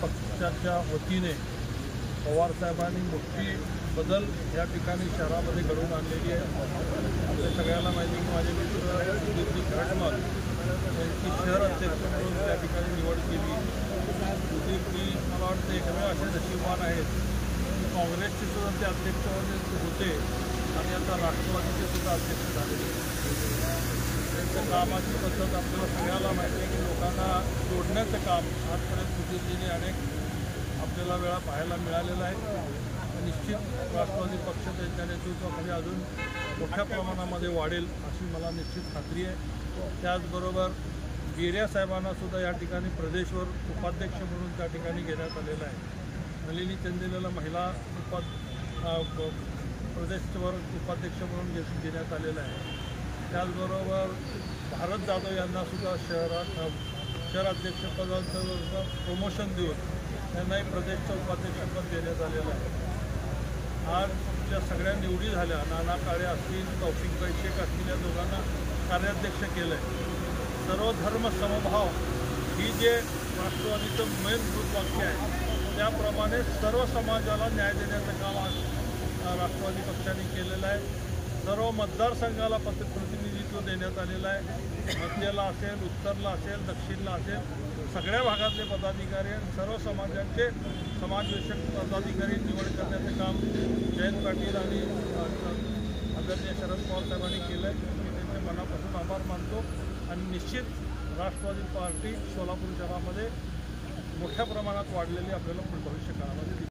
पक्षाच्या वतीने पवारसाहेबांनी मोठी बदल या ठिकाणी शहरामध्ये घडवून आणलेली आहे। आपल्या सगळ्यांना माहिती की माझे मित्र सुधीर खटमल यांची शहर अध्यक्ष म्हणून त्या ठिकाणी निवड केली। सुधीरजी मला वाटतं एकमेव असे नशीबवान आहेत की काँग्रेसचे सुद्धा ते अध्यक्ष होते आणि आता राष्ट्रवादीचे सुद्धा अध्यक्ष झालेले। त्यांच्या कामाची पद्धत आपल्याला सगळ्याला माहिती आहे की लोकांना जोडण्याचं काम आजपर्यंत सुधीरजीने अनेक आपल्याला वेळा पाहायला मिळालेला आहे। निश्चित राष्ट्रवादी पक्ष त्यांच्या नेतृत्वाखाली अजून मोठ्या प्रमाणामध्ये वाढेल अशी मला निश्चित खात्री आहे। त्याचबरोबर गिर्या साहेबांना सुद्धा या ठिकाणी प्रदेशवर उपाध्यक्ष म्हणून त्या ठिकाणी घेण्यात आलेलं आहे। नलिनी चंदेलेला महिला प्रदेशवर उपाध्यक्ष म्हणून घेण्यात आलेलं आहे। त्याचबरोबर भारत जाधव यांना सुद्धा शहराध्यक्षपदाचं प्रमोशन देऊन त्यांनाही प्रदेशचं उपाध्यक्षपद देण्यात आलेलं आहे। आज ज्या सगळ्या निवडी झाल्या, नाना काळे असतील, तौफिकभाई शेख असतील, या दोघांना कार्याध्यक्ष केलं आहे। सर्वधर्म समभाव ही जे राष्ट्रवादीचं मेन वाक्य आहे त्याप्रमाणे सर्व समाजाला न्याय देण्याचं काम आज राष्ट्रवादी पक्षाने केलेलं आहे। सर्व मतदारसंघाला प्रतिनिधित्व देण्यात आलेलं आहे। मध्यला असेल, उत्तरला असेल, दक्षिणला असेल, सगळ्या भागातले पदाधिकारी आणि सर्व समाजांचे समाजविषयक पदाधिकारी निवड करण्याचं काम जयंत पाटील आणि आदरणीय शरद पवार साहेबांनी केलं आहे। मी त्यांचे मनापासून आभार मानतो आणि निश्चित राष्ट्रवादी पार्टी सोलापूर शहरामध्ये मोठ्या प्रमाणात वाढलेली आपल्याला भविष्य काळामध्ये